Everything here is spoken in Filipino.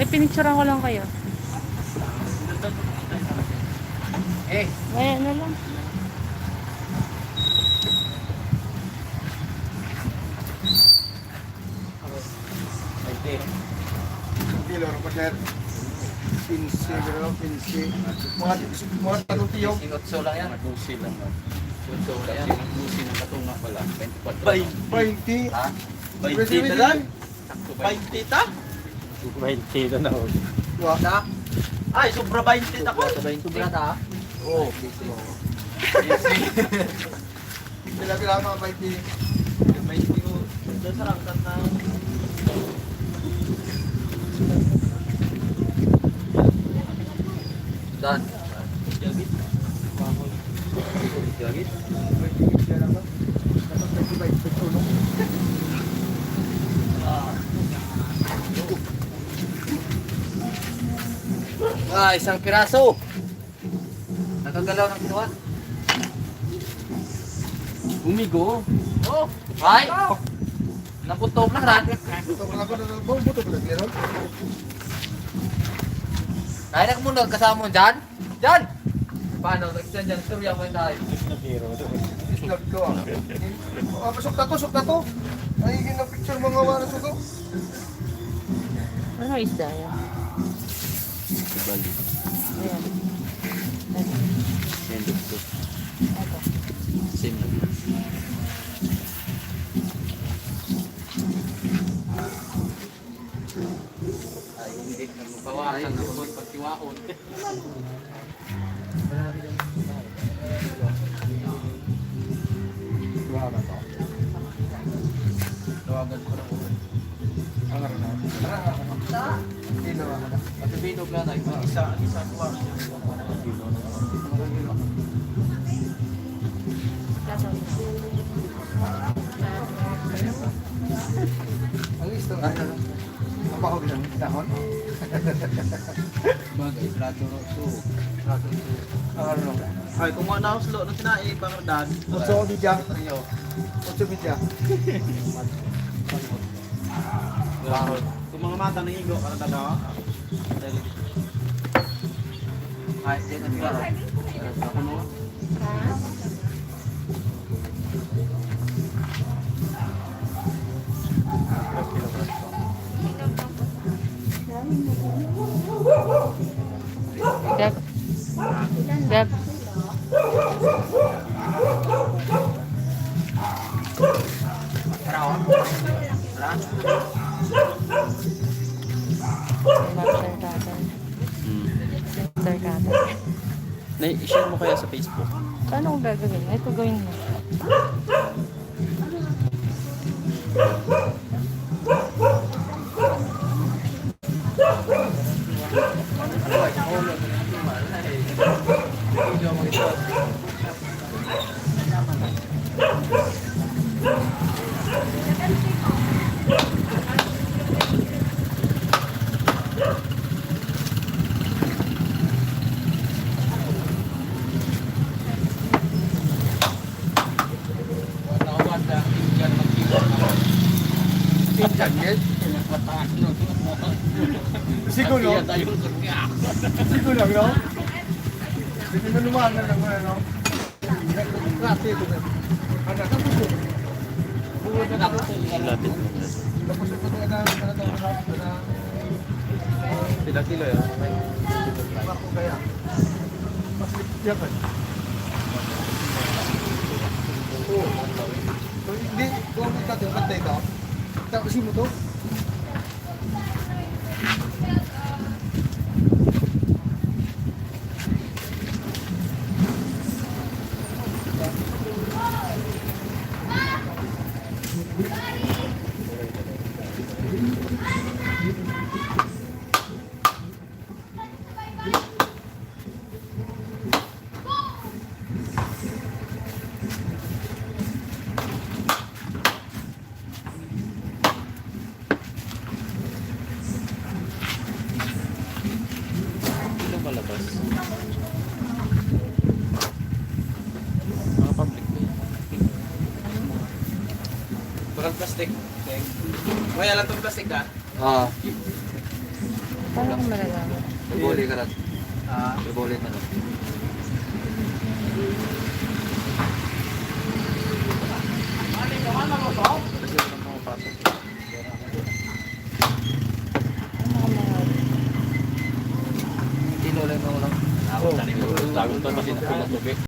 pinicturean ko lang kayo. Eh, Ayan na lang. Kilo, partner. Pinsi, pero pinsi. Mga tanong tiyo. sinutso lang yan. Madusi lang. Sinutso lang yan. Madusi ng katunga pala. 24. 20. Ha? 20 na lang. 20 ta? 20 na ako. Dua. Na? Ay, sobra 20 ta ko. Sobra ta? Oo. Pila-pila mga 20. 20 ko. Doon sa rangkat na. Dan. Jagit. Jagit. Ah, isang piraso. Nakagalaw ng kinuha. Umigo. Oh, ay. Naputok na ran. Buto ko lang ko na buto ko lang meron. Kaya na muna kasama mo dyan. Dyan! Paano? Nag-send dyan. Storya ko yung tayo. Snap ko ah. Pasok na to. Ay, na picture mga wala to ko. Ano isda yan? Bali. Ayan. Sendok to. Ito. Same lang. Ay, hindi. Nagbawasan na ako pagkiwaon. Dua ba to? Tawagan ko na ulo. Ang ara na. Hindi na ba? Matibinog na tayo. Isa ko. Ang listo na. Ang bahog ng dahon. Bagay, plato roso. Ang ara na. Ay, kung mga nauslo nung sinae, pangardan. Otso bidya. Otso bidya. Kung mga mata ng igo, ano taga? Ay, yan ang klaro. Ako mo. Gab. Gab. Tara, oh. Tara. Master cutter. Master cutter. I-share mo kaya sa Facebook. Paano ko gagawin? Ito gawin mo. Pinjan yun. Siguro. Siguro, no? Hindi mo lumaan na lang mo, no? Klase ito na. Ano, tapos yun. Buwan na ako. Lapit mo. Tapos ito na, Ilang kilo yun? ako kaya. Mas lipya ka. Oo. So, hindi, kung natin, pantay ka. Tapos mo to. Ito malabas. Mga public ba yun? Bakal plastic. May alam itong plastic ka? Ah. Paano ko malalaman? Ibuli ka lang. Ah, Ibuli mo lang. kasi wala nang pumapasok. Ano ka mga... Tinulay mo lang. Tagong to kasi nakulog tubig.